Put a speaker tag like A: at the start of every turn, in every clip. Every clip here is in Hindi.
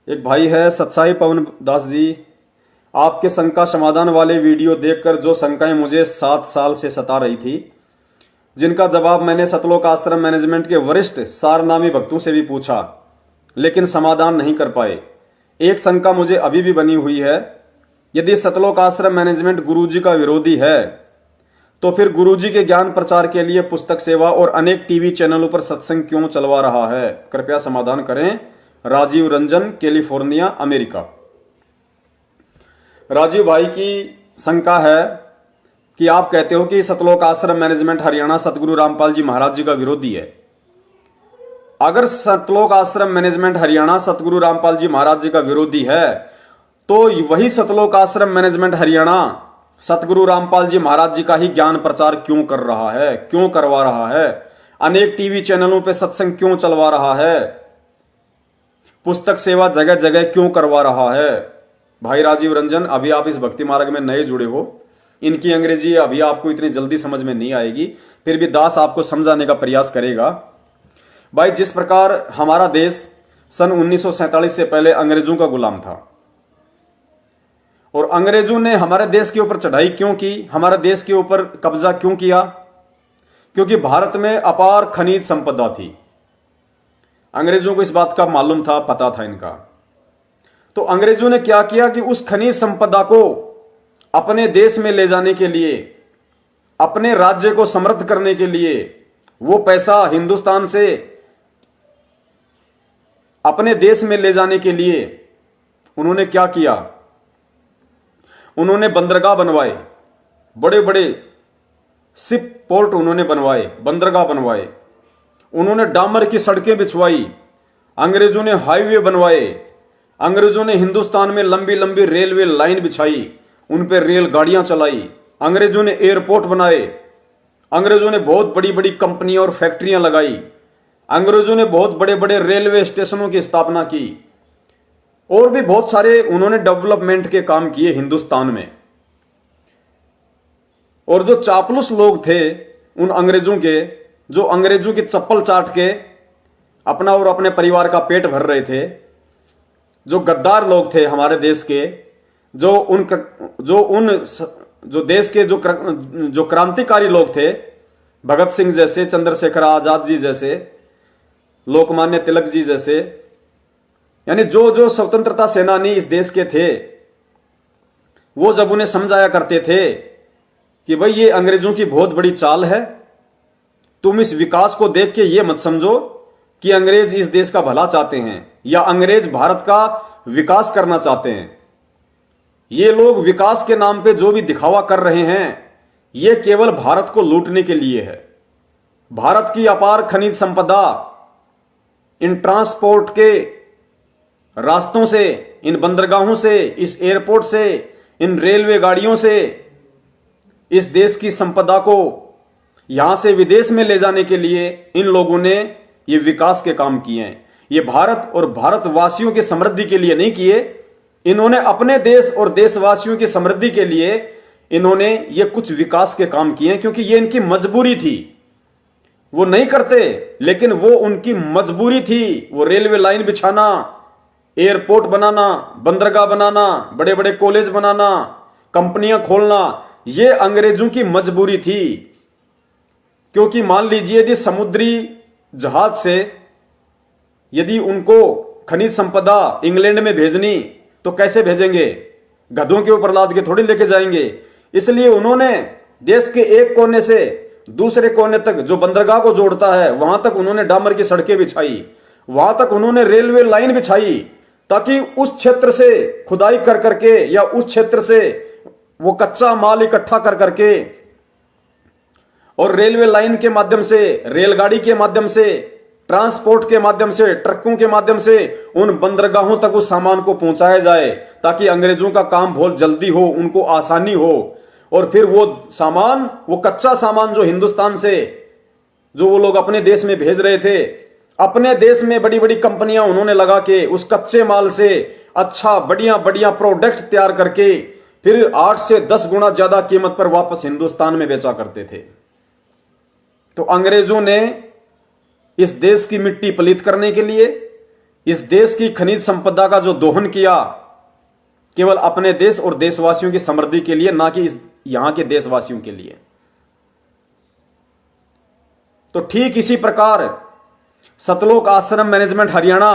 A: एक भाई है सत्साई पवन दास जी। आपके शंका समाधान वाले वीडियो देखकर जो शंकाएं मुझे 7 साल से सता रही थी, जिनका जवाब मैंने सतलोक आश्रम मैनेजमेंट के वरिष्ठ सारनामी भक्तों से भी पूछा, लेकिन समाधान नहीं कर पाए। एक शंका मुझे अभी भी बनी हुई है, यदि सतलोक आश्रम मैनेजमेंट गुरुजी का विरोधी है तो फिर गुरुजी के ज्ञान प्रचार के लिए पुस्तक सेवा और अनेक टीवी चैनलों पर सत्संग क्यों चलवा रहा है? कृपया समाधान करें। Rajeev Ranjan, California, America. राजीव भाई की शंका है कि आप कहते हो कि सतलोक आश्रम मैनेजमेंट हरियाणा सतगुरु रामपाल जी महाराज जी का विरोधी है। अगर सतलोक आश्रम मैनेजमेंट हरियाणा सतगुरु रामपाल जी महाराज जी का विरोधी है तो वही सतलोक आश्रम मैनेजमेंट हरियाणा सतगुरु रामपाल जी महाराज जी का ही ज्ञान प्रचार क्यों कर रहा है, क्यों करवा रहा है? अनेक टीवी चैनलों पे सत्संग क्यों चलवा रहा है? पुस्तक सेवा जगह जगह क्यों करवा रहा है? भाई राजीव रंजन, अभी आप इस भक्ति मार्ग में नए जुड़े हो, इनकी अंग्रेजी अभी आपको इतनी जल्दी समझ में नहीं आएगी, फिर भी दास आपको समझाने का प्रयास करेगा। भाई, जिस प्रकार हमारा देश सन 1947 से पहले अंग्रेजों का गुलाम था और अंग्रेजों ने हमारे देश के ऊपर चढ़ाई क्यों की, हमारे देश के ऊपर कब्जा क्यों किया? क्योंकि भारत में अपार खनिज संपदा थी। अंग्रेजों को इस बात का मालूम था, पता था इनका। तो अंग्रेजों ने क्या किया कि उस खनिज संपदा को अपने देश में ले जाने के लिए, अपने राज्य को समृद्ध करने के लिए, वो पैसा हिंदुस्तान से अपने देश में ले जाने के लिए उन्होंने क्या किया? उन्होंने बंदरगाह बनवाए, बड़े बड़े शिप पोर्ट उन्होंने बनवाए, बंदरगाह बनवाए। उन्होंने डामर की सड़कें बिछवाई, अंग्रेजों ने हाईवे बनवाए, अंग्रेजों ने हिंदुस्तान में लंबी लंबी रेलवे लाइन बिछाई, उन पर रेलगाड़ियां चलाई, अंग्रेजों ने एयरपोर्ट बनाए, अंग्रेजों ने बहुत बड़ी बड़ी कंपनियां और फैक्ट्रियां लगाई, अंग्रेजों ने बहुत बड़े बड़े रेलवे स्टेशनों की स्थापना की और भी बहुत सारे उन्होंने डेवलपमेंट के काम किए हिंदुस्तान में। और जो चापलूस लोग थे उन अंग्रेजों के, जो अंग्रेजों की चप्पल चाट के अपना और अपने परिवार का पेट भर रहे थे, जो गद्दार लोग थे हमारे देश के, जो देश के जो क्रांतिकारी लोग थे, भगत सिंह जैसे, चंद्रशेखर आजाद जी जैसे, लोकमान्य तिलक जी जैसे, यानी जो जो स्वतंत्रता सेनानी इस देश के थे, वो जब उन्हें समझाया करते थे कि भाई ये अंग्रेजों की बहुत बड़ी चाल है, तुम इस विकास को देख के ये मत समझो कि अंग्रेज इस देश का भला चाहते हैं या अंग्रेज भारत का विकास करना चाहते हैं। ये लोग विकास के नाम पे जो भी दिखावा कर रहे हैं, ये केवल भारत को लूटने के लिए है। भारत की अपार खनिज संपदा इन ट्रांसपोर्ट के रास्तों से, इन बंदरगाहों से, इस एयरपोर्ट से, इन रेलवे गाड़ियों से इस देश की संपदा को यहां से विदेश में ले जाने के लिए इन लोगों ने ये विकास के काम किए हैं। ये भारत और भारतवासियों की समृद्धि के लिए नहीं किए, इन्होंने अपने देश और देशवासियों की समृद्धि के लिए इन्होंने ये कुछ विकास के काम किए हैं, क्योंकि ये इनकी मजबूरी थी। वो नहीं करते, लेकिन वो उनकी मजबूरी थी। वो रेलवे लाइन बिछाना, एयरपोर्ट बनाना, बंदरगाह बनाना, बड़े बड़े कॉलेज बनाना, कंपनियां खोलना, ये अंग्रेजों की मजबूरी थी। क्योंकि मान लीजिए यदि समुद्री जहाज से यदि उनको खनिज संपदा इंग्लैंड में भेजनी तो कैसे भेजेंगे? गधों के ऊपर लाद के थोड़ी लेके जाएंगे। इसलिए उन्होंने देश के एक कोने से दूसरे कोने तक, जो बंदरगाह को जोड़ता है, वहां तक उन्होंने डामर की सड़कें बिछाई, वहां तक उन्होंने रेलवे लाइन बिछाई, ताकि उस क्षेत्र से खुदाई कर करके या उस क्षेत्र से वो कच्चा माल इकट्ठा कर करके और रेलवे लाइन के माध्यम से, रेलगाड़ी के माध्यम से, ट्रांसपोर्ट के माध्यम से, ट्रकों के माध्यम से उन बंदरगाहों तक उस सामान को पहुंचाया जाए, ताकि अंग्रेजों का काम बहुत जल्दी हो, उनको आसानी हो। और फिर वो सामान, वो कच्चा सामान जो हिंदुस्तान से जो वो लोग अपने देश में भेज रहे थे, अपने देश में बड़ी बड़ी कंपनियां उन्होंने लगा के उस कच्चे माल से अच्छा बढ़िया बढ़िया प्रोडक्ट तैयार करके फिर 8 से 10 गुना ज्यादा कीमत पर वापस हिंदुस्तान में बेचा करते थे। तो अंग्रेजों ने इस देश की मिट्टी पलीत करने के लिए, इस देश की खनिज संपदा का जो दोहन किया केवल अपने देश और देशवासियों की समृद्धि के लिए, ना कि इस यहां के देशवासियों के लिए। तो ठीक इसी प्रकार सतलोक आश्रम मैनेजमेंट हरियाणा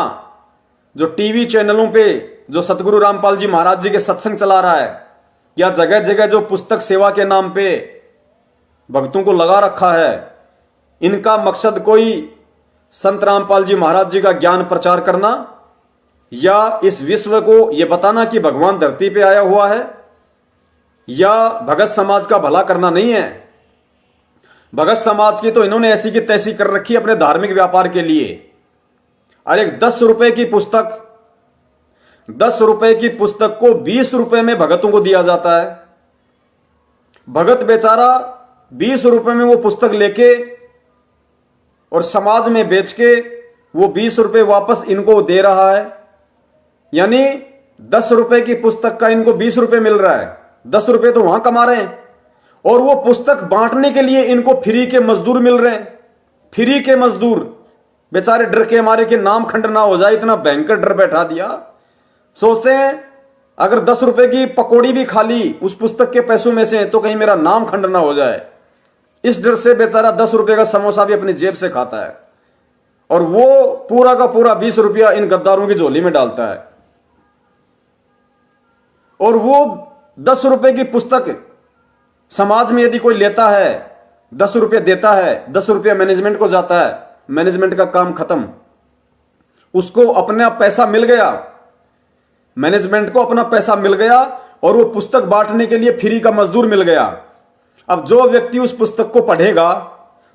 A: जो टीवी चैनलों पे जो सतगुरु रामपाल जी महाराज जी के सत्संग चला रहा है, या जगह जगह जो पुस्तक सेवा के नाम पे भक्तों को लगा रखा है, इनका मकसद कोई संत रामपाल जी महाराज जी का ज्ञान प्रचार करना या इस विश्व को यह बताना कि भगवान धरती पे आया हुआ है, या भगत समाज का भला करना नहीं है। भगत समाज की तो इन्होंने ऐसी की तैसी कर रखी अपने धार्मिक व्यापार के लिए। और एक 10 रुपए की पुस्तक, 10 रुपए की पुस्तक को 20 रुपए में भगतों को दिया जाता है। भगत बेचारा 20 रुपए में वो पुस्तक लेके और समाज में बेच के वो 20 रुपए वापस इनको दे रहा है। यानी 10 रुपए की पुस्तक का इनको 20 रुपए मिल रहा है, 10 रुपए तो वहां कमा रहे हैं, और वो पुस्तक बांटने के लिए इनको फ्री के मजदूर मिल रहे हैं। फ्री के मजदूर बेचारे डर के मारे के नाम खंड ना हो जाए, इतना भयंकर डर बैठा दिया। सोचते हैं अगर 10 रुपए की पकौड़ी भी खा ली उस पुस्तक के पैसों में से तो कहीं मेरा नाम खंड ना हो जाए। इस डर से बेचारा 10 रुपए का समोसा भी अपनी जेब से खाता है, और वो पूरा का पूरा 20 रुपया इन गद्दारों की झोली में डालता है। और वो 10 रुपए की पुस्तक समाज में यदि कोई लेता है, 10 रुपये देता है, 10 रुपया मैनेजमेंट को जाता है, मैनेजमेंट का काम खत्म, उसको अपना पैसा मिल गया, मैनेजमेंट को अपना पैसा मिल गया, और वो पुस्तक बांटने के लिए फ्री का मजदूर मिल गया। अब जो व्यक्ति उस पुस्तक को पढ़ेगा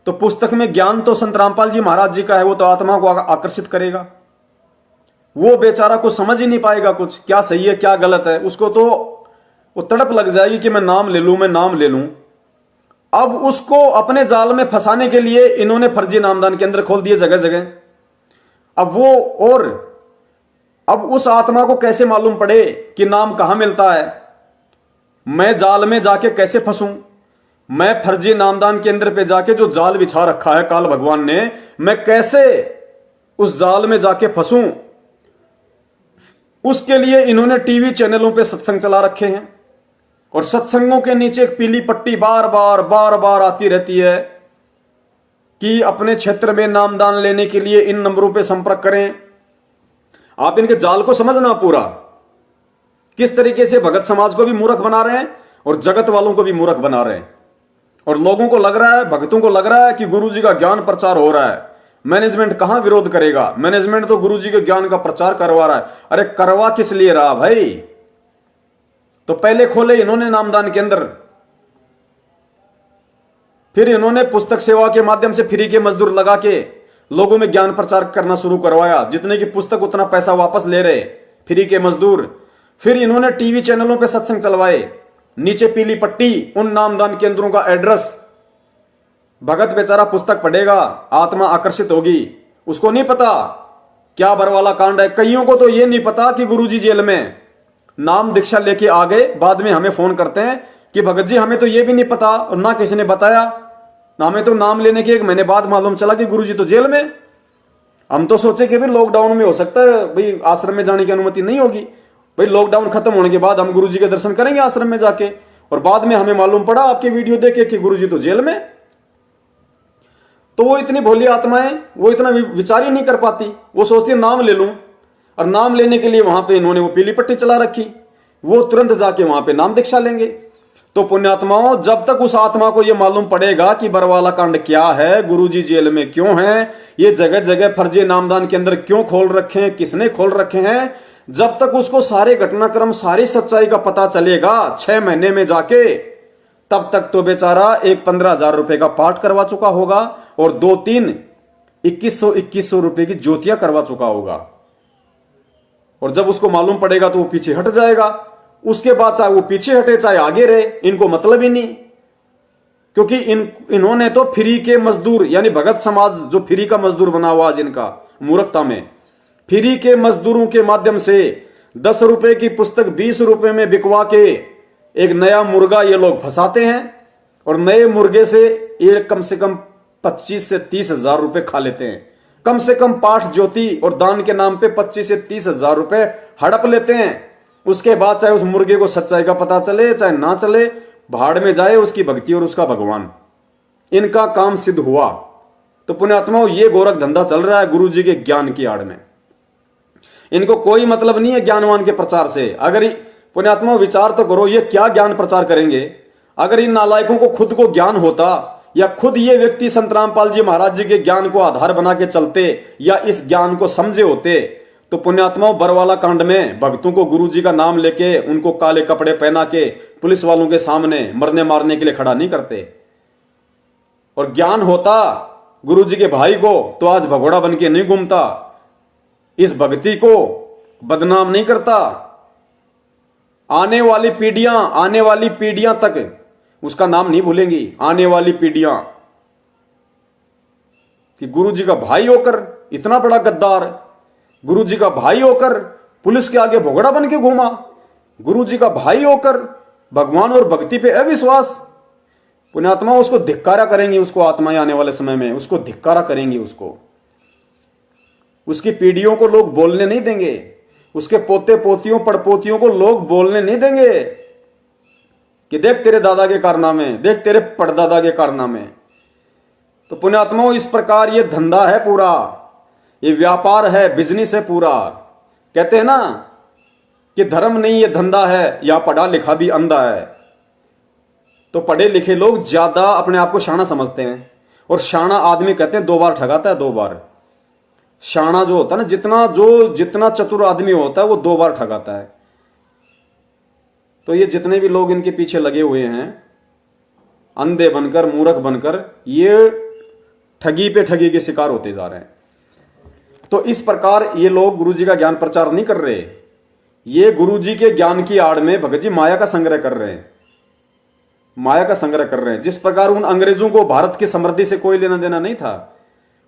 A: तो पुस्तक में ज्ञान तो संत रामपाल जी महाराज जी का है, वो तो आत्मा को आकर्षित करेगा। वो बेचारा को समझ ही नहीं पाएगा कुछ, क्या सही है क्या गलत है। उसको तो वो तड़प लग जाएगी कि मैं नाम ले लूं, मैं नाम ले लूं। अब उसको अपने जाल में फंसाने के लिए इन्होंने फर्जी नामदान केंद्र खोल दिए जगह जगह। अब वो, और अब उस आत्मा को कैसे मालूम पड़े कि नाम कहां मिलता है? मैं जाल में जाके कैसे फंसूं? मैं फर्जी नामदान केंद्र पे जाके जो जाल बिछा रखा है काल भगवान ने, मैं कैसे उस जाल में जाके फंसूं? उसके लिए इन्होंने टीवी चैनलों पे सत्संग चला रखे हैं, और सत्संगों के नीचे एक पीली पट्टी बार बार आती रहती है कि अपने क्षेत्र में नामदान लेने के लिए इन नंबरों पे संपर्क करें। आप इनके जाल को समझना पूरा, किस तरीके से भगत समाज को भी मूर्ख बना रहे हैं और जगत वालों को भी मूर्ख बना रहे हैं। और लोगों को लग रहा है, भक्तों को लग रहा है कि गुरुजी का ज्ञान प्रचार हो रहा है, मैनेजमेंट कहां विरोध करेगा, मैनेजमेंट तो गुरुजी के ज्ञान का प्रचार करवा रहा है। अरे करवा किस लिए रहा भाई? तो पहले खोले इन्होंने नामदान केंद्र, फिर इन्होंने पुस्तक सेवा के माध्यम से फ्री के मजदूर लगा के लोगों में ज्ञान प्रचार करना शुरू करवाया। जितने की पुस्तक उतना पैसा वापस ले रहे फ्री के मजदूर। फिर इन्होंने टीवी चैनलों पे सत्संग चलवाए, नीचे पीली पट्टी, उन नामदान केंद्रों का एड्रेस। भगत बेचारा पुस्तक पढ़ेगा, आत्मा आकर्षित होगी, उसको नहीं पता क्या बरवाला कांड है। कईयों को तो ये नहीं पता कि गुरुजी जेल में नाम दीक्षा लेके आ गए, बाद में हमें फोन करते हैं कि भगत जी हमें तो ये भी नहीं पता और ना किसी ने बताया, ना हमें तो नाम लेने के 1 महीने बाद मालूम चला कि गुरुजी तो जेल में। हम तो सोचे कि भाई लॉकडाउन में हो सकता है भाई आश्रम में जाने की अनुमति नहीं होगी, भाई लॉकडाउन खत्म होने के बाद हम गुरुजी के दर्शन करेंगे आश्रम में जाके, और बाद में हमें मालूम पड़ा आपके वीडियो देखे कि गुरुजी तो जेल में। तो वो इतनी भोली आत्माएं, वो इतना विचार ही नहीं कर पाती, वो सोचती है नाम ले लूं, और नाम लेने के लिए वहां पे इन्होंने वो पीली पट्टी चला रखी, वो तुरंत जाके वहां पे नाम दीक्षा लेंगे। तो पुण्यात्माओं, जब तक उस आत्मा को यह मालूम पड़ेगा कि बरवाला कांड क्या है, गुरुजी जेल में क्यों हैं, ये जगह जगह फर्जी नामदान के अंदर क्यों खोल रखे हैं, किसने खोल रखे हैं, जब तक उसको सारे घटनाक्रम सारी सच्चाई का पता चलेगा 6 महीने में जाके, तब तक तो बेचारा एक 15,000 रुपए का पाठ करवा चुका होगा और 2-3 2100 रुपए की ज्योतियां करवा चुका होगा। और जब उसको मालूम पड़ेगा तो वो पीछे हट जाएगा। उसके बाद चाहे वो पीछे हटे चाहे आगे रहे, इनको मतलब ही नहीं, क्योंकि इन्होंने तो फ्री के मजदूर, यानी भगत समाज जो फ्री का मजदूर बना हुआ आज इनका मूर्खता में, फ्री के मजदूरों के माध्यम से 10 रुपए की पुस्तक 20 रुपए में बिकवा के एक नया मुर्गा ये लोग फंसाते हैं, और नए मुर्गे से ये कम से कम 25 से 30 हजार रुपए खा लेते हैं। कम से कम पाठ ज्योति और दान के नाम पे 25 से 30 हजार रुपए हड़प लेते हैं। उसके बाद चाहे उस मुर्गे को सच्चाई का पता चले चाहे ना चले, भाड़ में जाए उसकी भक्ति और उसका भगवान। इनका काम सिद्ध हुआ। तो पुण्यात्माओं, ये गोरख धंधा चल रहा है गुरु जी के ज्ञान की आड़ में। इनको कोई मतलब नहीं है ज्ञानवान के प्रचार से। अगर पुण्यात्माओं विचार तो करो, ये क्या ज्ञान प्रचार करेंगे? अगर इन नालायकों को खुद को ज्ञान होता, या खुद ये व्यक्ति संत रामपाल जी महाराज जी के ज्ञान को आधार बना के चलते, या इस ज्ञान को समझे होते, तो पुण्यात्माओं बरवाला कांड में भक्तों को गुरु जी का नाम लेके उनको काले कपड़े पहना के पुलिस वालों के सामने मरने मारने के लिए खड़ा नहीं करते। और ज्ञान होता गुरु जी के भाई को, तो आज भगोड़ा बन के नहीं घूमता, इस भक्ति को बदनाम नहीं करता। आने वाली पीढ़ियां तक उसका नाम नहीं भूलेंगी। आने वाली पीढ़ियां कि गुरु जी का भाई होकर इतना बड़ा गद्दार, गुरु जी का भाई होकर पुलिस के आगे भगोड़ा बन के घूमा, गुरु जी का भाई होकर भगवान और भक्ति पे अविश्वास। पुण्यात्मा उसको धिक्कारा करेंगी, उसको आत्माएं आने वाले समय में उसको धिक्कारा करेंगी। उसकी पीढ़ियों को लोग बोलने नहीं देंगे, उसके पोते पोतियों पड़पोतियों को लोग बोलने नहीं देंगे कि देख तेरे दादा के कारनामे, देख तेरे पड़दादा के कारनामे। तो पुण्यात्माओं, इस प्रकार ये धंधा है पूरा, ये व्यापार है, बिजनेस है पूरा। कहते हैं ना कि धर्म नहीं ये धंधा है, या पढ़ा लिखा भी अंधा है। तो पढ़े लिखे लोग ज्यादा अपने आप को शाना समझते हैं, और शाना आदमी कहते हैं 2 बार ठगाता है, 2 बार। शाना जो होता है ना, जितना चतुर आदमी होता है वो 2 बार ठगाता है। तो ये जितने भी लोग इनके पीछे लगे हुए हैं, अंधे बनकर, मूर्ख बनकर, ये ठगी पे ठगी के शिकार होते जा रहे हैं। तो इस प्रकार ये लोग गुरुजी का ज्ञान प्रचार नहीं कर रहे, ये गुरुजी के ज्ञान की आड़ में भगत जी माया का संग्रह कर रहे हैं, माया का संग्रह कर रहे हैं। जिस प्रकार उन अंग्रेजों को भारत की समृद्धि से कोई लेना देना नहीं था,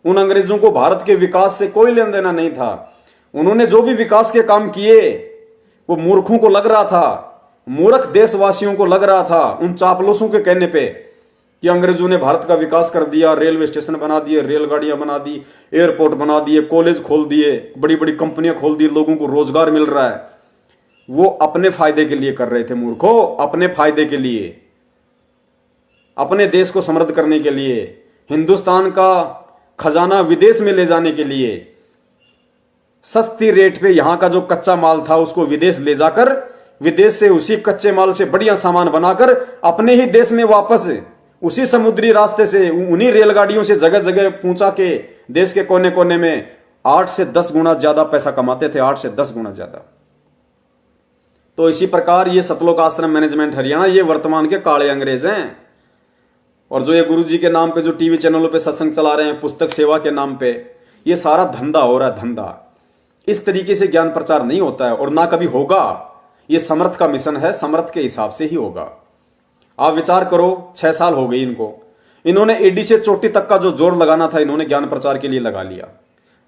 A: उन अंग्रेजों को भारत के विकास से कोई लेना देना नहीं था। उन्होंने जो भी विकास के काम किए वो मूर्खों को लग रहा था, मूर्ख देशवासियों को लग रहा था, उन चापलूसों के कहने पे, कि अंग्रेजों ने भारत का विकास कर दिया, रेलवे स्टेशन बना दिए, रेलगाड़ियां बना दी, एयरपोर्ट बना दिए, कॉलेज खोल दिए, बड़ी बड़ी कंपनियां खोल दी, लोगों को रोजगार मिल रहा है। वो अपने फायदे के लिए कर रहे थे मूर्खों, अपने फायदे के लिए, अपने देश को समृद्ध करने के लिए, हिंदुस्तान का खजाना विदेश में ले जाने के लिए, सस्ती रेट पे यहां का जो कच्चा माल था उसको विदेश ले जाकर, विदेश से उसी कच्चे माल से बढ़िया सामान बनाकर अपने ही देश में वापस उसी समुद्री रास्ते से, उन्हीं रेलगाड़ियों से जगह जगह पहुंचा के देश के कोने कोने में 8 से 10 गुना ज्यादा पैसा कमाते थे, 8 से 10 गुना ज्यादा। तो इसी प्रकार ये सतलोक आश्रम मैनेजमेंट हरियाणा, ये वर्तमान के काले अंग्रेज हैं। और जो ये गुरुजी के नाम पे जो टीवी चैनलों पे सत्संग चला रहे हैं, पुस्तक सेवा के नाम पे, ये सारा धंधा हो रहा है, धंधा। इस तरीके से ज्ञान प्रचार नहीं होता है और ना कभी होगा। ये समर्थ का मिशन है, समर्थ के हिसाब से ही होगा। आप विचार करो, 6 साल हो गई इनको, इन्होंने एडी से चोटी तक का जो जोर लगाना था इन्होंने ज्ञान प्रचार के लिए लगा लिया।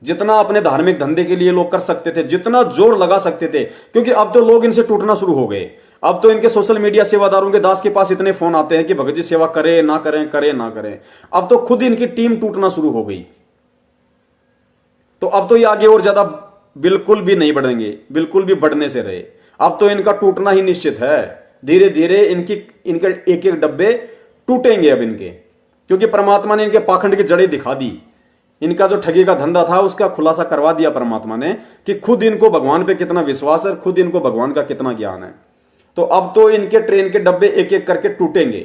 A: जितना अपने धार्मिक धंधे के लिए लोग कर सकते थे, जितना जोर लगा सकते थे, क्योंकि अब तो लोग इनसे टूटना शुरू हो गए। अब तो इनके सोशल मीडिया सेवादारों के दास के पास इतने फोन आते हैं कि भगत जी सेवा करें ना करें, करें ना करें। अब तो खुद इनकी टीम टूटना शुरू हो गई। तो अब तो ये आगे और ज्यादा बिल्कुल भी नहीं बढ़ेंगे, बिल्कुल भी बढ़ने से रहे। अब तो इनका टूटना ही निश्चित है। धीरे धीरे इनके एक एक डब्बे टूटेंगे अब इनके, क्योंकि परमात्मा ने इनके पाखंड की जड़ें दिखा दी। इनका जो ठगी का धंधा था उसका खुलासा करवा दिया परमात्मा ने कि खुद इनको भगवान पे कितना विश्वास है, खुद इनको भगवान का कितना ज्ञान है। तो अब तो इनके ट्रेन के डब्बे एक एक करके टूटेंगे।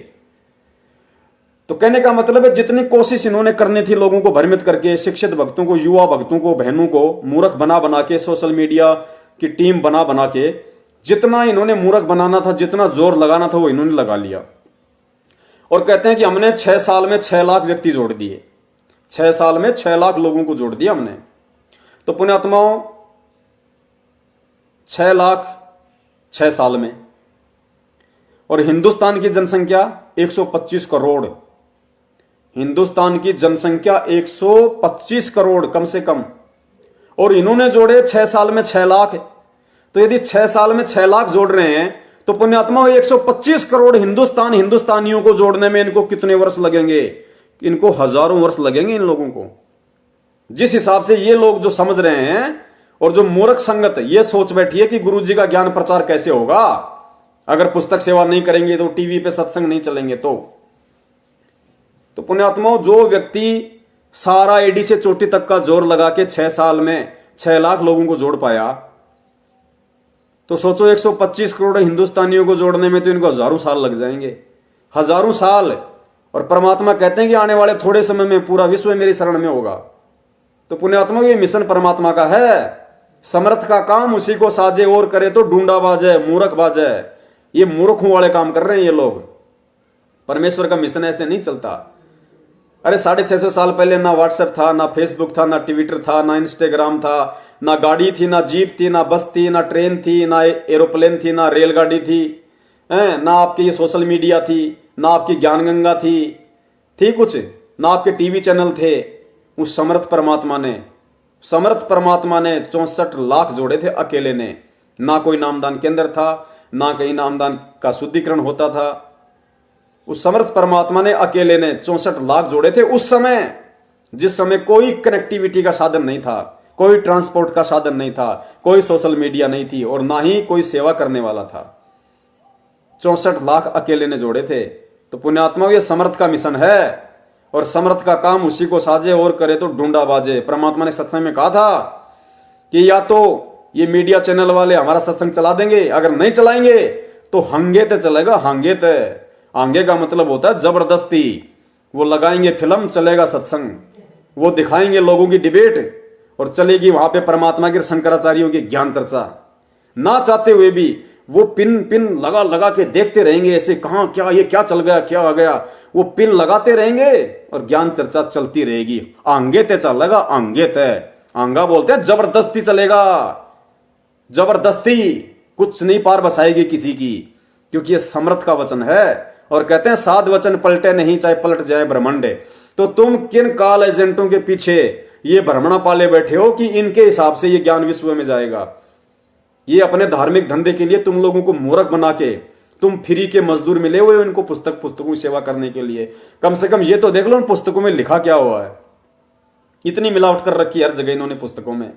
A: तो कहने का मतलब है, जितनी कोशिश इन्होंने करनी थी लोगों को भ्रमित करके, शिक्षित भक्तों को, युवा भक्तों को, बहनों को मूर्ख बना बना के, सोशल मीडिया की टीम बना बना के, जितना इन्होंने मूर्ख बनाना था, जितना जोर लगाना था, वो इन्होंने लगा लिया। और कहते हैं कि हमने 6 साल में 6 लाख व्यक्ति जोड़ दिए, 6 साल में 6 लाख लोगों को जोड़ दिया हमने। तो पुण्यात्माओं, 6 लाख 6 साल में, और हिंदुस्तान की जनसंख्या 125 करोड़, हिंदुस्तान की जनसंख्या 125 करोड़ कम से कम, और इन्होंने जोड़े 6 साल में 6 लाख। तो यदि 6 साल में 6 लाख जोड़ रहे हैं तो पुण्यात्मा 125 करोड़ हिंदुस्तानियों को जोड़ने में इनको कितने वर्ष लगेंगे? इनको हजारों वर्ष लगेंगे इन लोगों को। जिस हिसाब से ये लोग जो समझ रहे हैं, और जो मूर्ख संगत ये सोच बैठी है कि गुरु जी का ज्ञान प्रचार कैसे होगा अगर पुस्तक सेवा नहीं करेंगे, तो टीवी पे सत्संग नहीं चलेंगे। तो पुण्यात्माओं, जो व्यक्ति सारा एडी से चोटी तक का जोर लगा के 6 साल में 6 लाख लोगों को जोड़ पाया, तो सोचो 125 करोड़ हिंदुस्तानियों को जोड़ने में तो इनको हजारों साल लग जाएंगे, हजारों साल। और परमात्मा कहते हैं कि आने वाले थोड़े समय में पूरा विश्व मेरी शरण में होगा। तो पुण्यात्मा, ये मिशन परमात्मा का है। समर्थ का काम उसी को साजे और करे तो ढूंढा बाजे मूर्ख बाजे। ये मूर्खों वाले काम कर रहे हैं ये लोग। परमेश्वर का मिशन ऐसे नहीं चलता। अरे 650 साल पहले ना व्हाट्सएप था, ना फेसबुक था, ना ट्विटर था, ना इंस्टाग्राम था, ना गाड़ी थी, ना जीप थी, ना बस थी, ना ट्रेन थी, ना एरोप्लेन थी, ना रेलगाड़ी थी, ना आपके ये सोशल मीडिया थी, ना आपकी ज्ञान गंगा थी कुछ, ना आपके टीवी चैनल थे। उस समर्थ परमात्मा ने 64 लाख जोड़े थे अकेले ने। ना कोई नामदान केंद्र था, ना कहीं नामदान का शुद्धिकरण होता था। उस समर्थ परमात्मा ने अकेले ने 64 लाख जोड़े थे उस समय, जिस समय कोई कनेक्टिविटी का साधन नहीं था, कोई ट्रांसपोर्ट का साधन नहीं था, कोई सोशल मीडिया नहीं थी, और ना ही कोई सेवा करने वाला था। 64 लाख अकेले ने जोड़े थे। तो पुण्यात्मा, ये समर्थ का मिशन है, और समर्थ का काम उसी को साजे और करे तो ढूंढा बाजे। परमात्मा ने सत्संग में कहा था कि या तो ये मीडिया चैनल वाले हमारा सत्संग चला देंगे, अगर नहीं चलाएंगे तो हंगे ते चलेगा। हंगे का मतलब होता है जबरदस्ती। वो लगाएंगे फिल्म, चलेगा सत्संग, वो दिखाएंगे लोगों की डिबेट, और चलेगी वहां पे परमात्मा के शंकराचार्यों की ज्ञान चर्चा। ना चाहते हुए भी वो पिन लगा के देखते रहेंगे, ऐसे कहां क्या ये क्या चल गया, क्या आ गया, वो पिन लगाते रहेंगे और ज्ञान चर्चा चलती रहेगी। आंगे ते चलेगा, आंगे ते, आंगा बोलते हैं जबरदस्ती चलेगा। जबरदस्ती कुछ नहीं पार बसाएगी किसी की, क्योंकि ये समर्थ का वचन है। और कहते हैं साध वचन पलटे नहीं, चाहे पलट जाए ब्रह्मांड। तो तुम किन काल एजेंटों के पीछे ये भ्रमणा पाले बैठे हो कि इनके हिसाब से ये ज्ञान विश्व में जाएगा। ये अपने धार्मिक धंधे के लिए तुम लोगों को मूर्ख बना के, तुम फ्री के मजदूर मिले हुए इनको पुस्तकों की सेवा करने के लिए। कम से कम ये तो देख लो उन पुस्तकों में लिखा क्या हुआ है। इतनी मिलावट कर रखी हर जगह इन्होंने पुस्तकों में।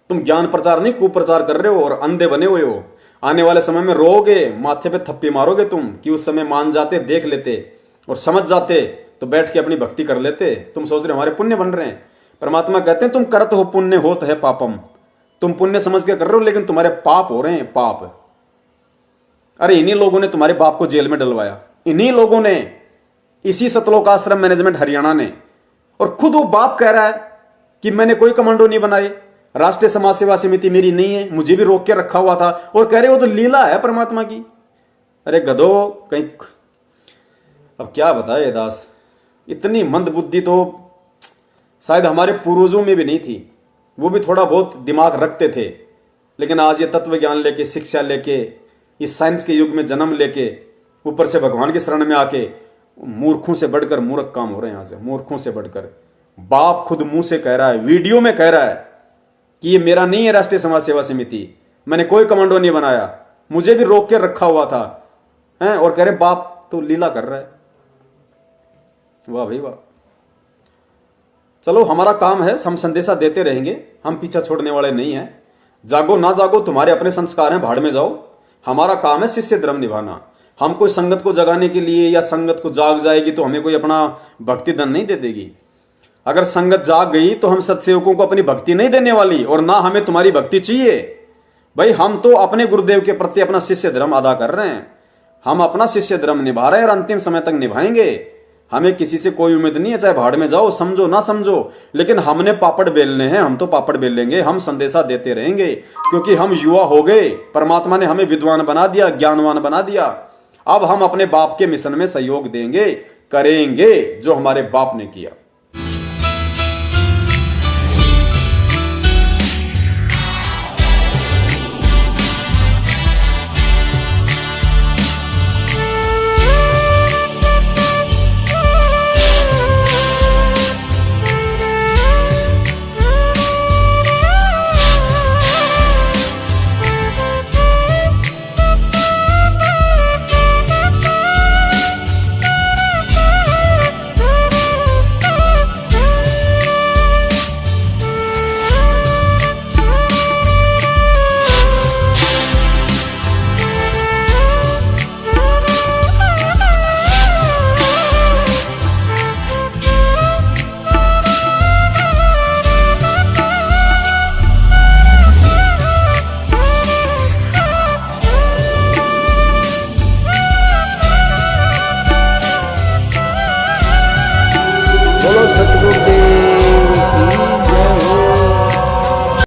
A: तुम ज्ञान प्रचार नहीं कुप्रचार कर रहे हो और अंधे बने हुए हो। आने वाले समय में रोगे, माथे पे थप्पी मारोगे तुम, कि उस समय मान जाते, देख लेते और समझ जाते तो बैठ के अपनी भक्ति कर लेते। तुम सोच रहे हो हमारे पुण्य बन रहे हैं। परमात्मा कहते हैं तुम करत हो पुण्य होत है पापम। तुम पुण्य समझ के कर रहे हो, लेकिन तुम्हारे पाप हो रहे हैं, पाप। अरे इन्हीं लोगों ने तुम्हारे बाप को जेल में डलवाया, इन्हीं लोगों ने, इसी सतलोक आश्रम मैनेजमेंट हरियाणा ने। और खुद वो बाप कह रहा है कि मैंने कोई कमांडो नहीं बनाए, राष्ट्रीय समाज सेवा समिति मेरी नहीं है, मुझे भी रोक के रखा हुआ था, और कह रहे वो तो लीला है परमात्मा की। अरे गधो कहीं, अब क्या बताए दास, इतनी मंद बुद्धि तो शायद हमारे पूर्वजों में भी नहीं थी। वो भी थोड़ा बहुत दिमाग रखते थे, लेकिन आज ये तत्व ज्ञान लेके, शिक्षा लेके, इस साइंस के युग में जन्म लेके, ऊपर से भगवान की शरण में आके मूर्खों से बढ़कर मूर्ख काम हो रहे हैं। यहाँ से मूर्खों से बढ़कर बाप खुद मुंह से कह रहा है, वीडियो में कह रहा है कि ये मेरा नहीं है राष्ट्रीय समाज सेवा समिति, मैंने कोई कमांडो नहीं बनाया, मुझे भी रोक के रखा हुआ था, हैं? और कह रहे बाप तो लीला कर रहा है। वाह भाई वाह। चलो हमारा काम है, हम संदेशा देते रहेंगे, हम पीछा छोड़ने वाले नहीं हैं। जागो ना जागो तुम्हारे अपने संस्कार हैं, भाड़ में जाओ। हमारा काम है शिष्य धर्म निभाना। हम कोई संगत को जगाने के लिए, या संगत को जाग जाएगी तो हमें कोई अपना भक्ति धन नहीं दे देगी। अगर संगत जाग गई तो हम सत्सेवकों को अपनी भक्ति नहीं देने वाली, और ना हमें तुम्हारी भक्ति चाहिए। भाई हम तो अपने गुरुदेव के प्रति अपना शिष्य धर्म अदा कर रहे हैं, हम अपना शिष्य धर्म निभा रहे हैं और अंतिम समय तक निभाएंगे। हमें किसी से कोई उम्मीद नहीं है, चाहे भाड़ में जाओ, समझो ना समझो, लेकिन हमने पापड़ बेलने हैं, हम तो पापड़ बेल लेंगे, हम संदेशा देते रहेंगे, क्योंकि हम युवा हो गए। परमात्मा ने हमें विद्वान बना दिया, ज्ञानवान बना दिया। अब हम अपने बाप के मिशन में सहयोग देंगे, करेंगे जो हमारे बाप ने किया।